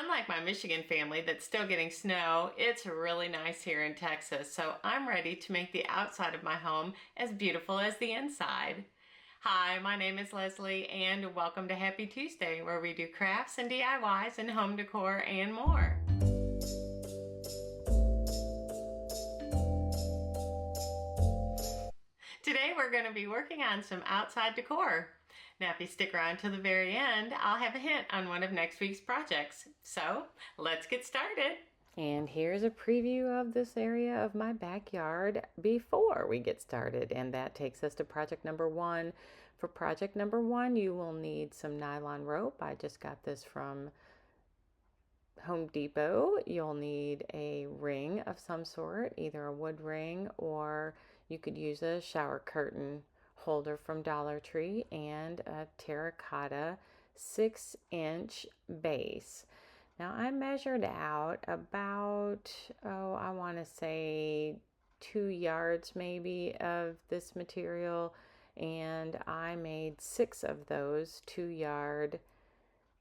Unlike my Michigan family that's still getting snow, it's really nice here in Texas, so I'm ready to make the outside of my home as beautiful as the inside. Hi, my name is Leslie, and welcome to Happy Tuesday, where we do crafts and DIYs and home decor and more. Today we're going to be working on some outside decor. Now if you stick around to the very end, I'll have a hint on one of next week's projects. So let's get started. And here's a preview of this area of my backyard before we get started. And that takes us to project number 1. For project number 1, you will need some nylon rope. I just got this from Home Depot. You'll need a ring of some sort, either a wood ring or you could use a shower curtain holder from Dollar Tree, and a terracotta 6-inch base. Now I measured out about, I want to say 2 yards maybe of this material, and I made 6 of those 2-yard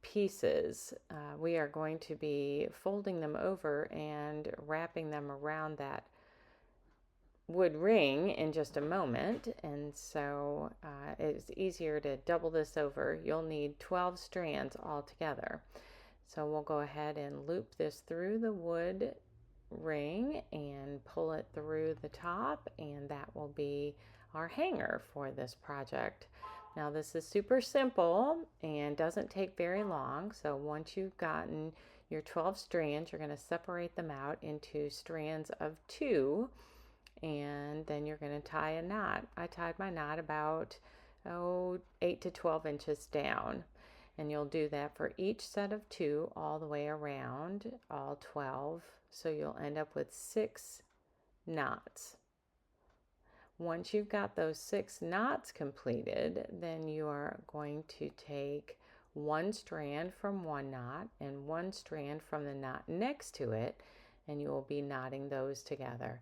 pieces. We are going to be folding them over and wrapping them around that wood ring in just a moment, and so it's easier to double this over. You'll need 12 strands altogether. So we'll go ahead and loop this through the wood ring and pull it through the top, and that will be our hanger for this project. Now this is super simple and doesn't take very long. So once you've gotten your 12 strands, you're going to separate them out into strands of 2, and then you're going to tie a knot. I tied my knot about 8 to 12 inches down, and you'll do that for each set of 2 all the way around, all 12, so you'll end up with 6 knots. Once you've got those 6 knots completed, then you are going to take 1 strand from one knot and 1 strand from the knot next to it, and you will be knotting those together.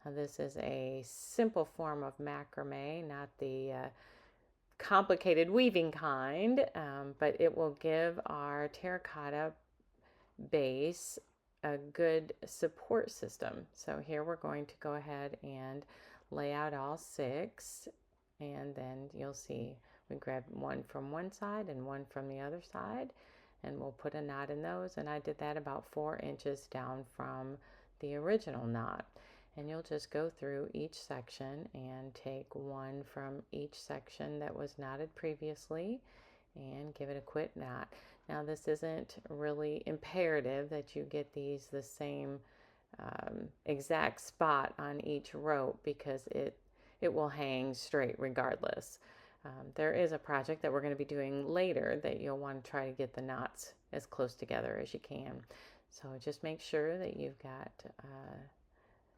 Now, this is a simple form of macrame, not the complicated weaving kind, but it will give our terracotta base a good support system. So here we're going to go ahead and lay out all 6, and then you'll see we grab 1 from one side and 1 from the other side, and we'll put a knot in those, and I did that about 4 inches down from the original knot. And you'll just go through each section and take 1 from each section that was knotted previously and give it a quick knot. Now this isn't really imperative that you get these the same exact spot on each rope, because it will hang straight regardless. There is a project that we're going to be doing later that you'll want to try to get the knots as close together as you can. So just make sure that you've got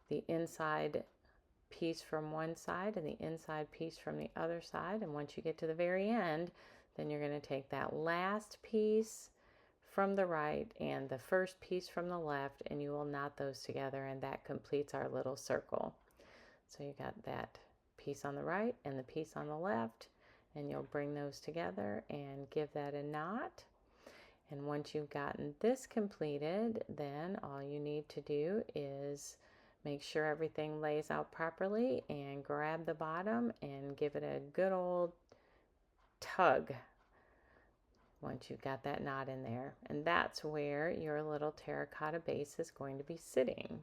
the inside piece from one side and the inside piece from the other side. And once you get to the very end, then you're going to take that last piece from the right and the first piece from the left, and you will knot those together, and that completes our little circle. So you got that piece on the right and the piece on the left, and you'll bring those together and give that a knot. And once you've gotten this completed, then all you need to do is make sure everything lays out properly and grab the bottom and give it a good old tug once you've got that knot in there. And that's where your little terracotta base is going to be sitting.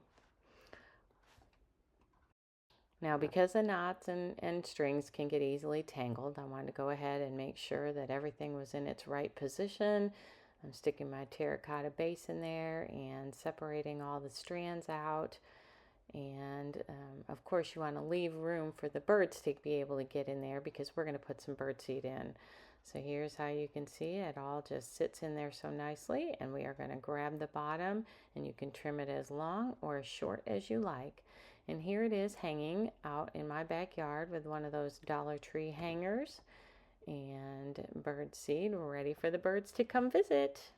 Now, because the knots and strings can get easily tangled, I wanted to go ahead and make sure that everything was in its right position. I'm sticking my terracotta base in there and separating all the strands out. And of course you want to leave room for the birds to be able to get in there, because we're going to put some birdseed in. So here's how you can see it all just sits in there so nicely, and we are going to grab the bottom, and you can trim it as long or as short as you like. And here it is hanging out in my backyard with one of those Dollar Tree hangers, and birdseed ready for the birds to come visit.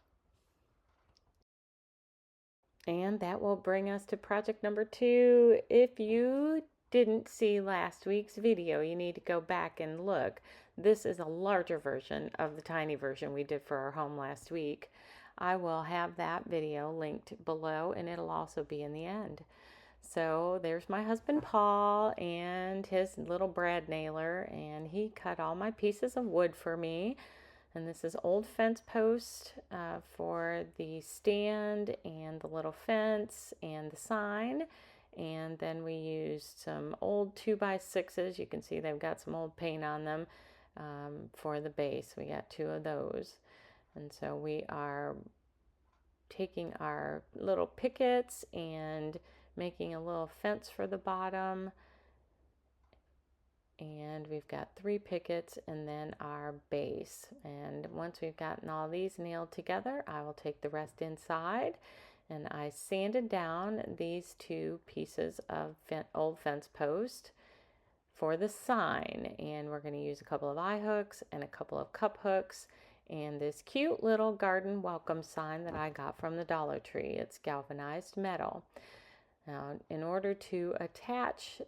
And that will bring us to project number 2. If you didn't see last week's video, you need to go back and look. This is a larger version of the tiny version we did for our home last week. I will have that video linked below, and it'll also be in the end. So there's my husband Paul and his little brad nailer, and he cut all my pieces of wood for me. And this is old fence post for the stand and the little fence and the sign. And then we used some old 2x6s. You can see they've got some old paint on them for the base. We got 2 of those. And so we are taking our little pickets and making a little fence for the bottom. And we've got 3 pickets and then our base. And once we've gotten all these nailed together, I will take the rest inside. And I sanded down these 2 pieces of old fence post for the sign. And we're going to use a couple of eye hooks and a couple of cup hooks and this cute little garden welcome sign that I got from the Dollar Tree. It's galvanized metal. Now, in order to attach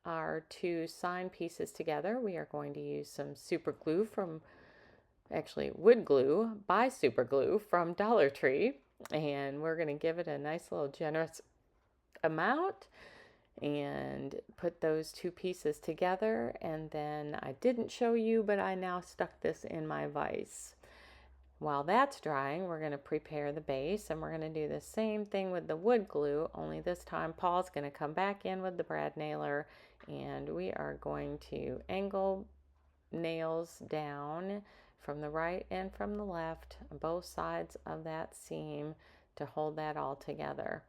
our 2 sign pieces together, we are going to use some super glue wood glue by Super Glue from Dollar Tree. And we're going to give it a nice little generous amount and put those 2 pieces together. And then I didn't show you, but I now stuck this in my vise. While that's drying, we're going to prepare the base, and we're going to do the same thing with the wood glue, only this time Paul's going to come back in with the brad nailer, and we are going to angle nails down from the right and from the left, both sides of that seam, to hold that all together.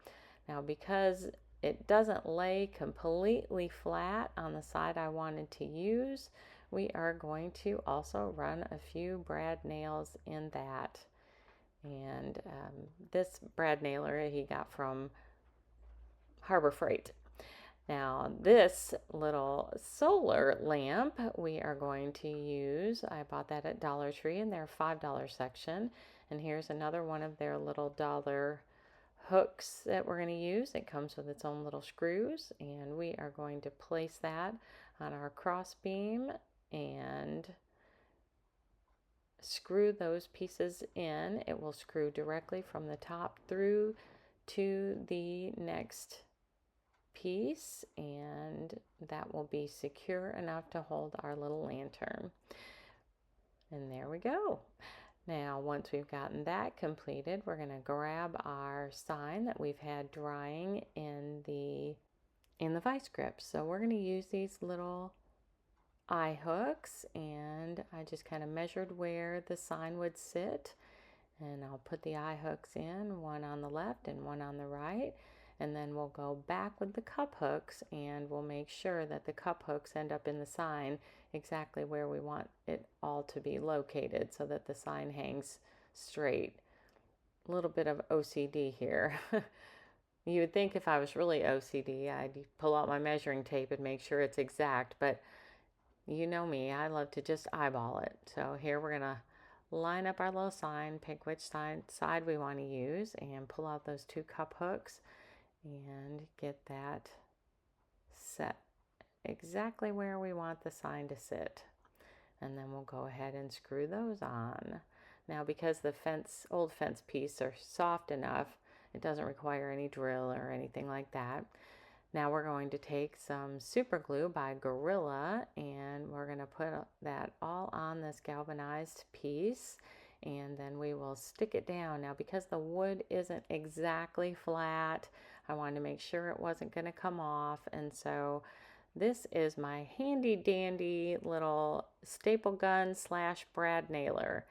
Now, because it doesn't lay completely flat on the side I wanted to use, we are going to also run a few brad nails in that. And this brad nailer he got from Harbor Freight. Now, this little solar lamp we are going to use, I bought that at Dollar Tree in their $5 section. And here's another one of their little dollar hooks that we're going to use. It comes with its own little screws, and we are going to place that on our cross beam and screw those pieces in. It will screw directly from the top through to the next piece, and that will be secure enough to hold our little lantern. And there we go. Now, once we've gotten that completed, we're going to grab our sign that we've had drying in the vice grips. So we're going to use these little eye hooks, and I just kind of measured where the sign would sit, and I'll put the eye hooks in, one on the left and one on the right, and then we'll go back with the cup hooks, and we'll make sure that the cup hooks end up in the sign exactly where we want it all to be located so that the sign hangs straight. A little bit of OCD here. You would think if I was really OCD, I'd pull out my measuring tape and make sure it's exact, but you know me, I love to just eyeball it. So here we're going to line up our little sign, pick which side we want to use, and pull out those 2 cup hooks and get that set exactly where we want the sign to sit. And then we'll go ahead and screw those on. Now, because the old fence pieces are soft enough, it doesn't require any drill or anything like that. Now we're going to take some super glue by Gorilla, and we're going to put that all on this galvanized piece, and then we will stick it down. Now, because the wood isn't exactly flat, I wanted to make sure it wasn't going to come off, and so this is my handy dandy little staple gun / brad nailer.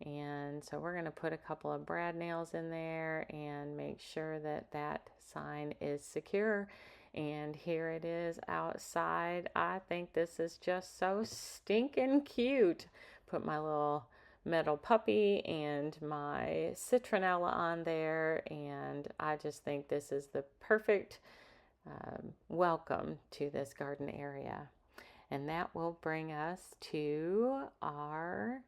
And so we're going to put a couple of brad nails in there and make sure that that sign is secure. And here it is outside. I think this is just so stinking cute. Put my little metal puppy and my citronella on there, and I just think this is the perfect welcome to this garden area. And that will bring us to our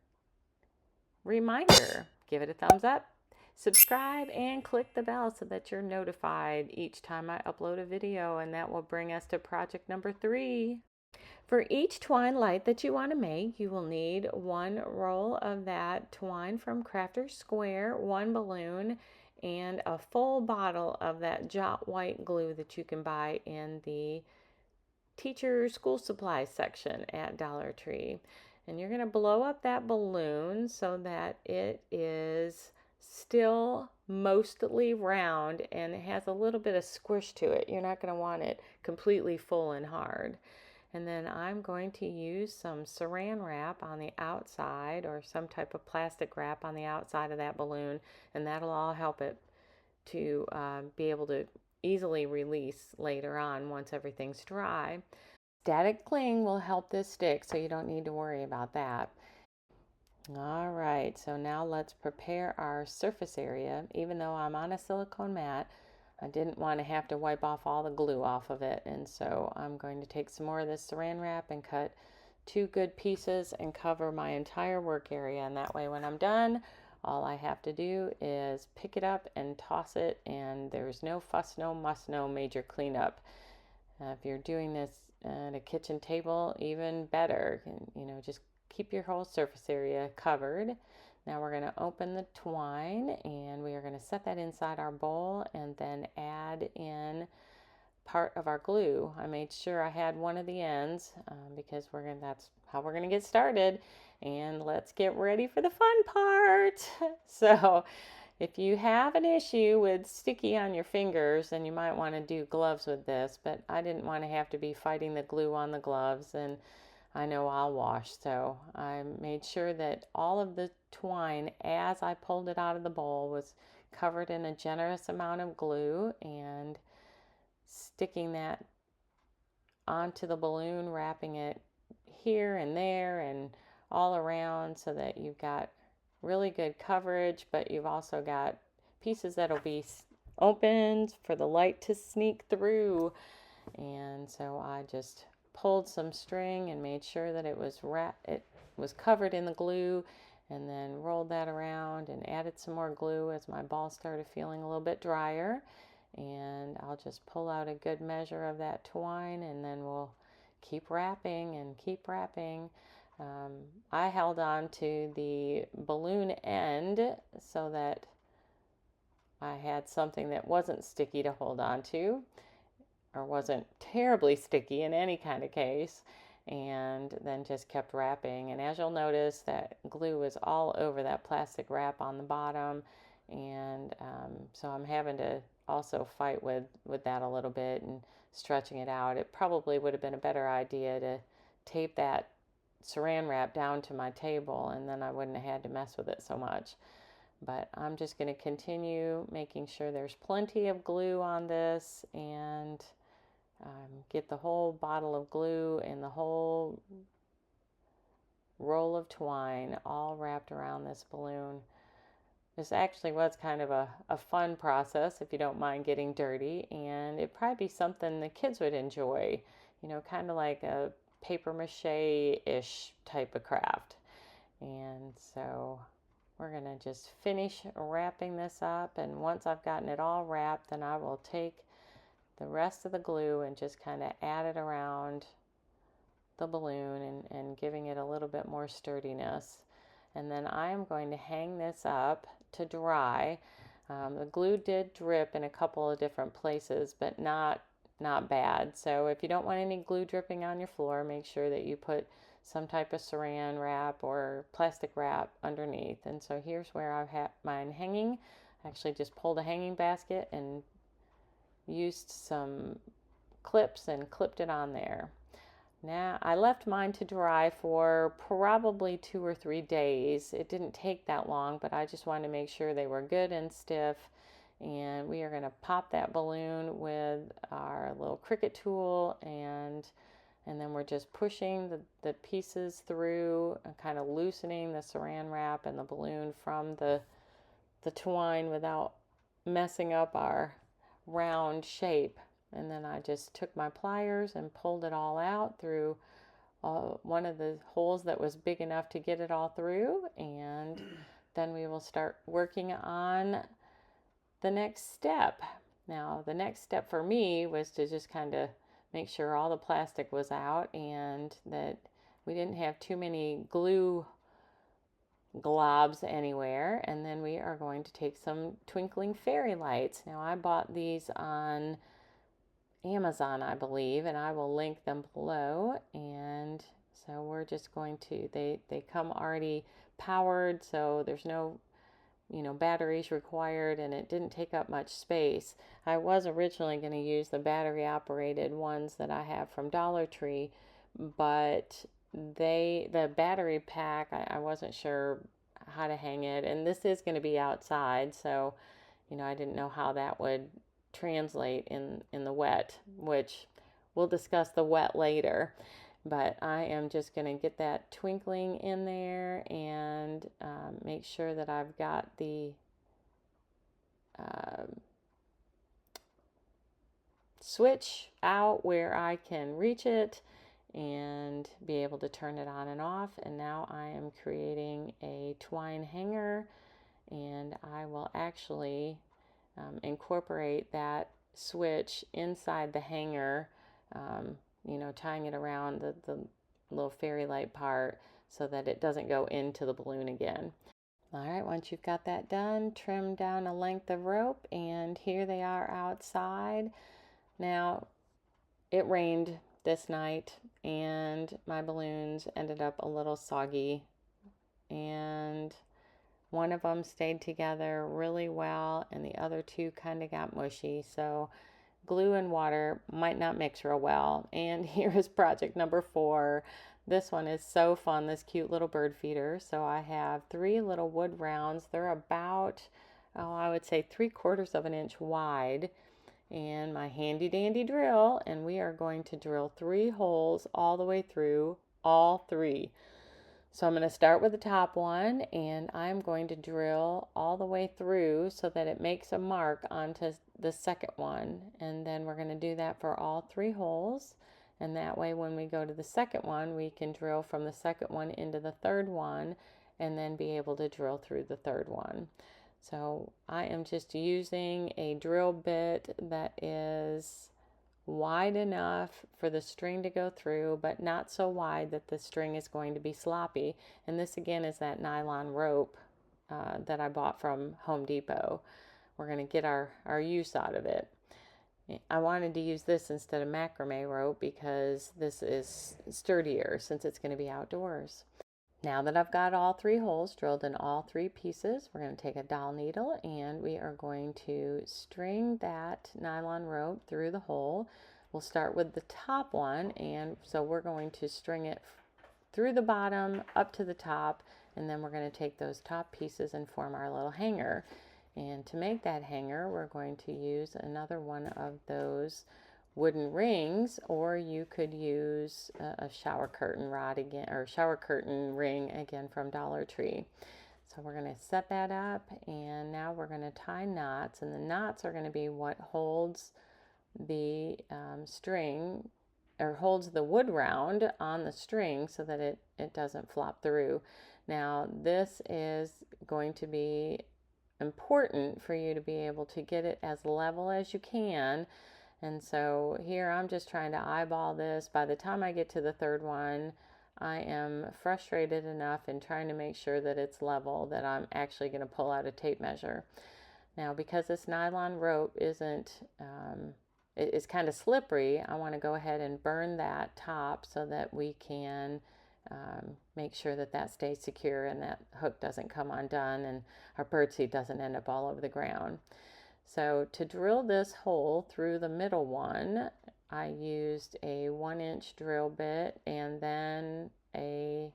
reminder. Give it a thumbs up, subscribe, and click the bell so that you're notified each time I upload a video, and that will bring us to project number 3. For each twine light that you want to make, you will need one roll of that twine from Crafter's Square, one balloon, and a full bottle of that Jot White glue that you can buy in the teacher school supplies section at Dollar Tree. And you're going to blow up that balloon so that it is still mostly round and it has a little bit of squish to it. You're not going to want it completely full and hard. And then I'm going to use some saran wrap on the outside or some type of plastic wrap on the outside of that balloon, and that'll all help it to be able to easily release later on once everything's dry. Static cling will help this stick, so you don't need to worry about that. All right, so now let's prepare our surface area. Even though I'm on a silicone mat, I didn't want to have to wipe off all the glue off of it, and so I'm going to take some more of this saran wrap and cut 2 good pieces and cover my entire work area, and that way when I'm done, all I have to do is pick it up and toss it, and there's no fuss, no muss, no major cleanup. If you're doing this at a kitchen table, even better. Just keep your whole surface area covered. Now we're going to open the twine and we are going to set that inside our bowl and then add in part of our glue. I made sure I had one of the ends because that's how we're going to get started. And let's get ready for the fun part. So if you have an issue with sticky on your fingers, then you might want to do gloves with this, but I didn't want to have to be fighting the glue on the gloves, and I know I'll wash, so I made sure that all of the twine, as I pulled it out of the bowl, was covered in a generous amount of glue, and sticking that onto the balloon, wrapping it here and there and all around so that you've got really good coverage, but you've also got pieces that'll be opened for the light to sneak through. And so I just pulled some string and made sure that it was covered in the glue, and then rolled that around and added some more glue as my ball started feeling a little bit drier. And I'll just pull out a good measure of that twine, and then we'll keep wrapping and keep wrapping. I held on to the balloon end so that I had something that wasn't sticky to hold on to, or wasn't terribly sticky in any kind of case, and then just kept wrapping. And as you'll notice, that glue is all over that plastic wrap on the bottom, and so I'm having to also fight with that a little bit and stretching it out. It probably would have been a better idea to tape that saran wrap down to my table, and then I wouldn't have had to mess with it so much. But I'm just going to continue making sure there's plenty of glue on this, and get the whole bottle of glue and the whole roll of twine all wrapped around this balloon. This actually was kind of a fun process, if you don't mind getting dirty, and it'd probably be something the kids would enjoy, kind of like a paper mache-ish type of craft. And so we're going to just finish wrapping this up, and once I've gotten it all wrapped, then I will take the rest of the glue and just kind of add it around the balloon and giving it a little bit more sturdiness. And then I am going to hang this up to dry. The glue did drip in a couple of different places, but not bad. So if you don't want any glue dripping on your floor, make sure that you put some type of saran wrap or plastic wrap underneath. And so here's where I've had mine hanging. I actually just pulled a hanging basket and used some clips and clipped it on there. Now I left mine to dry for probably 2 or 3 days. It didn't take that long, but I just wanted to make sure they were good and stiff. And we are going to pop that balloon with our little Cricut tool, and then we're just pushing the pieces through and kind of loosening the saran wrap and the balloon from the twine without messing up our round shape. And then I just took my pliers and pulled it all out through one of the holes that was big enough to get it all through, and then we will start working on the next step. Now the next step for me was to just kind of make sure all the plastic was out and that we didn't have too many glue globs anywhere. And then we are going to take some twinkling fairy lights. Now I bought these on Amazon, I believe, and I will link them below. And so we're just going to, they come already powered, so there's no batteries required, and it didn't take up much space. I was originally going to use the battery operated ones that I have from Dollar Tree, but the battery pack, I wasn't sure how to hang it, and this is going to be outside, so I didn't know how that would translate in the wet, which we'll discuss the wet later. But I am just going to get that twinkling in there and make sure that I've got the switch out where I can reach it and be able to turn it on and off. And now I am creating a twine hanger, and I will actually incorporate that switch inside the hanger, tying it around the little fairy light part so that it doesn't go into the balloon again. All right, once you've got that done, trim down a length of rope, and here they are outside. Now, it rained this night, and my balloons ended up a little soggy, and one of them stayed together really well, and the other two kind of got mushy, so glue and water might not mix real well. And here is project number 4. This one is so fun, this cute little bird feeder. So I have 3 little wood rounds. They're about, I would say 3/4 of an inch wide, and my handy dandy drill, and we are going to drill 3 holes all the way through, all 3. So I'm going to start with the top one, and I'm going to drill all the way through so that it makes a mark onto the second one. And then we're going to do that for all 3 holes. And that way when we go to the second one, we can drill from the second one into the third one and then be able to drill through the third one. So I am just using a drill bit that is wide enough for the string to go through, but not so wide that the string is going to be sloppy. And this again is that nylon rope that I bought from Home Depot. We're going to get our use out of it. I wanted to use this instead of macrame rope because this is sturdier since it's going to be outdoors. Now that I've got all 3 holes drilled in all 3 pieces, we're going to take a dowel needle and we are going to string that nylon rope through the hole. We'll start with the top one, and so we're going to string it through the bottom up to the top, and then we're going to take those top pieces and form our little hanger. And to make that hanger, we're going to use another one of those wooden rings, or you could use a shower curtain rod again, or shower curtain ring again from Dollar Tree. So we're going to set that up, and now we're going to tie knots, and the knots are going to be what holds the string, or holds the wood round on the string so that it doesn't flop through. Now this is going to be important for you to be able to get it as level as you can. And so here I'm just trying to eyeball this. By the time I get to the third one, I am frustrated enough in trying to make sure that it's level that I'm actually going to pull out a tape measure. Now, because this nylon rope it's kind of slippery, I want to go ahead and burn that top so that we can make sure that that stays secure and that hook doesn't come undone and our birdseed doesn't end up all over the ground. So to drill this hole through the middle one, I used a 1-inch drill bit and then a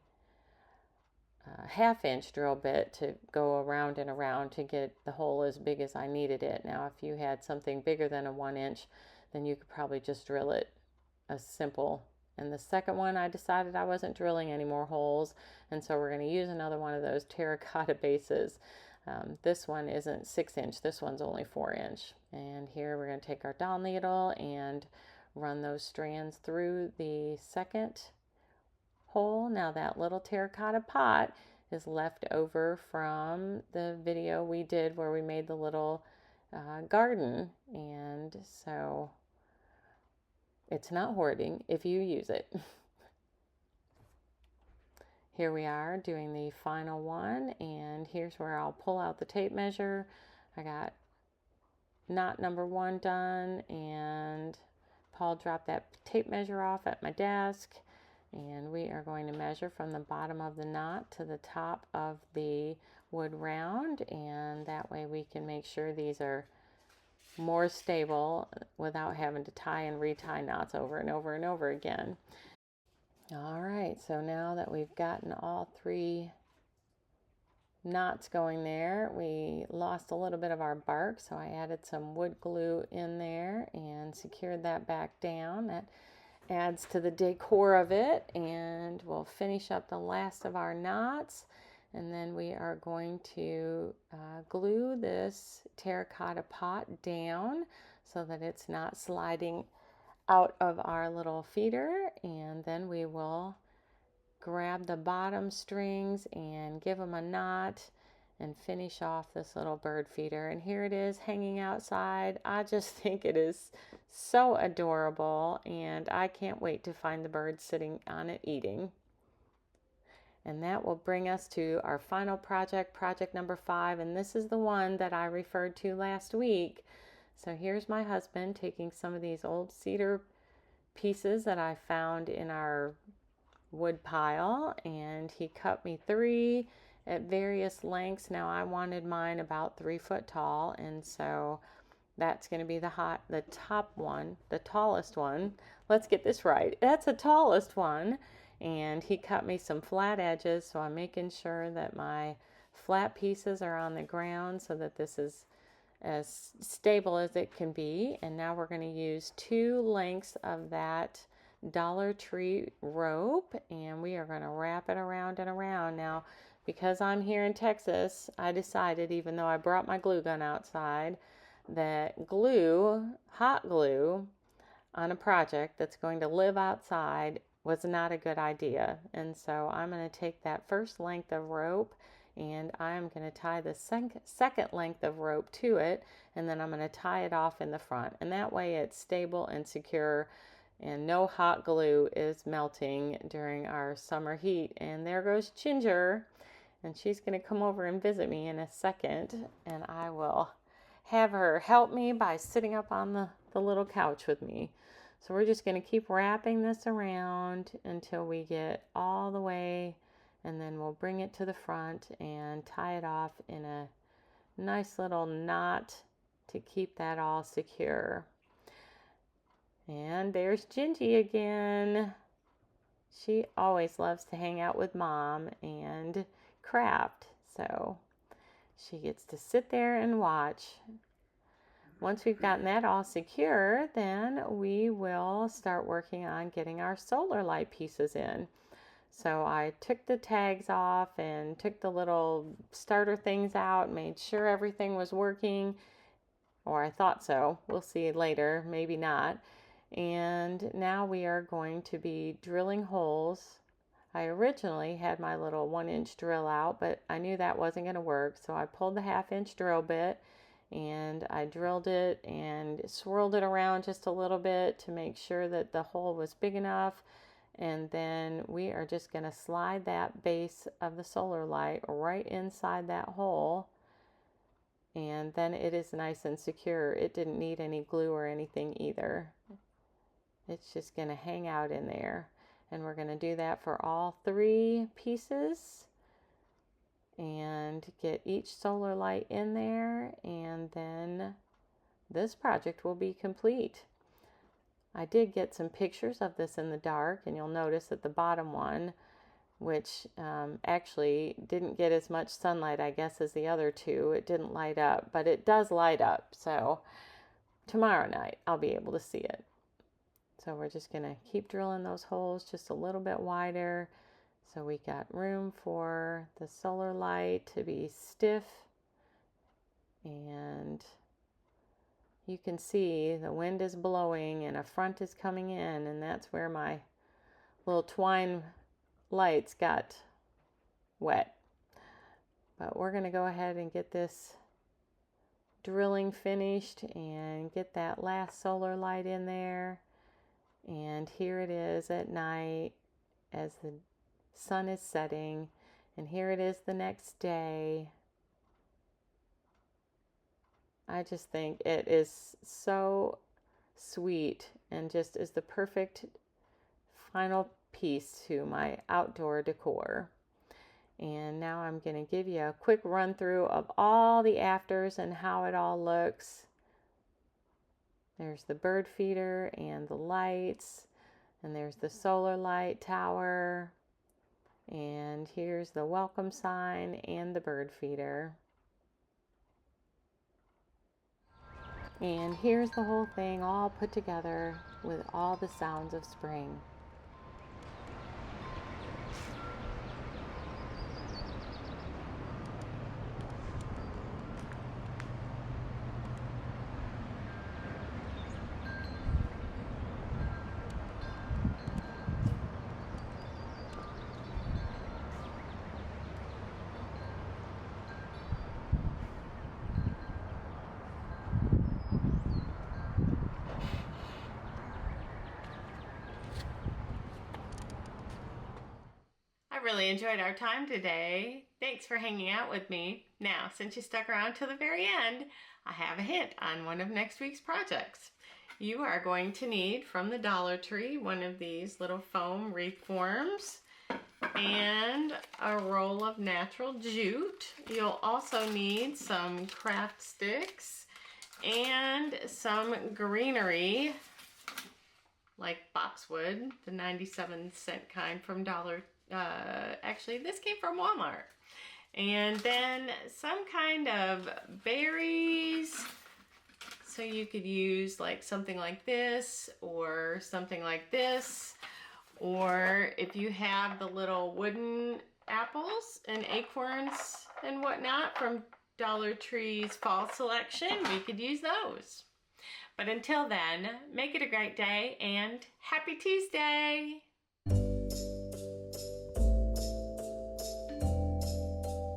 1/2-inch drill bit to go around and around to get the hole as big as I needed it. Now, if you had something bigger than a 1-inch, then you could probably just drill it as simple. And the second one, I decided I wasn't drilling any more holes, and so we're going to use another one of those terracotta bases. This one isn't 6-inch, this one's only 4-inch. And here we're going to take our dowel needle and run those strands through the second hole. Now that little terracotta pot is left over from the video we did where we made the little garden, and so it's not hoarding if you use it. Here we are doing the final one, and here's where I'll pull out the tape measure. I got knot number 1 done, and Paul dropped that tape measure off at my desk, and we are going to measure from the bottom of the knot to the top of the wood round, and that way we can make sure these are more stable without having to tie and retie knots over and over and over again. All right, so now that we've gotten all 3 knots going there, we lost a little bit of our bark, so I added some wood glue in there and secured that back down. That adds to the decor of it, and we'll finish up the last of our knots, and then we are going to glue this terracotta pot down so that it's not sliding out of our little feeder, and then we will grab the bottom strings and give them a knot and finish off this little bird feeder. And here it is hanging outside. I just think it is so adorable, and I can't wait to find the birds sitting on it eating. And that will bring us to our final project, project number 5, and this is the one that I referred to last week. So here's my husband taking some of these old cedar pieces that I found in our wood pile, and he cut me 3 at various lengths. Now I wanted mine about 3 foot tall, and so that's going to be the top one, the tallest one. Let's get this right. That's the tallest one. And he cut me some flat edges, so I'm making sure that my flat pieces are on the ground so that this is as stable as it can be. And now we're going to use 2 lengths of that Dollar Tree rope, and we are going to wrap it around and around. Now, because I'm here in Texas, I decided, even though I brought my glue gun outside, that glue, hot glue, on a project that's going to live outside was not a good idea. And so I'm going to take that first length of rope, and I'm going to tie the second length of rope to it, and then I'm going to tie it off in the front. And that way it's stable and secure, and no hot glue is melting during our summer heat. And there goes Ginger, and she's going to come over and visit me in a second, and I will have her help me by sitting up on the little couch with me. So we're just going to keep wrapping this around until we get all the way, and then we'll bring it to the front and tie it off in a nice little knot to keep that all secure. And there's Gingy again. She always loves to hang out with Mom and craft, so she gets to sit there and watch. Once we've gotten that all secure, then we will start working on getting our solar light pieces in. So I took the tags off and took the little starter things out, made sure everything was working, or I thought so. We'll see later, maybe not. And now we are going to be drilling holes. I originally had my little 1-inch drill out, but I knew that wasn't going to work, so I pulled the 1/2-inch drill bit and I drilled it and swirled it around just a little bit to make sure that the hole was big enough. And then we are just going to slide that base of the solar light right inside that hole, and then it is nice and secure. It didn't need any glue or anything either. It's just going to hang out in there, and we're going to do that for all 3 pieces and get each solar light in there, and then this project will be complete. I did get some pictures of this in the dark, and you'll notice that the bottom one, which actually didn't get as much sunlight, I guess, as the other 2, it didn't light up, but it does light up. So tomorrow night I'll be able to see it. So we're just going to keep drilling those holes just a little bit wider, so we got room for the solar light to be stiff. And you can see the wind is blowing and a front is coming in, and that's where my little twine lights got wet. But we're going to go ahead and get this drilling finished and get that last solar light in there. And here it is at night as the sun is setting. And here it is the next day. I just think it is so sweet and just is the perfect final piece to my outdoor decor. And now I'm going to give you a quick run through of all the afters and how it all looks. There's the bird feeder and the lights, and there's the solar light tower, and here's the welcome sign and the bird feeder. And here's the whole thing all put together with all the sounds of spring. I really enjoyed our time today. Thanks for hanging out with me. Now, since you stuck around to the very end, I have a hint on one of next week's projects. You are going to need from the Dollar Tree one of these little foam wreath forms and a roll of natural jute. You'll also need some craft sticks and some greenery like boxwood, the 97-cent kind from actually this came from Walmart. And then some kind of berries. So you could use like something like this or something like this. Or if you have the little wooden apples and acorns and whatnot from Dollar Tree's fall selection, we could use those. But until then, make it a great day and happy Tuesday!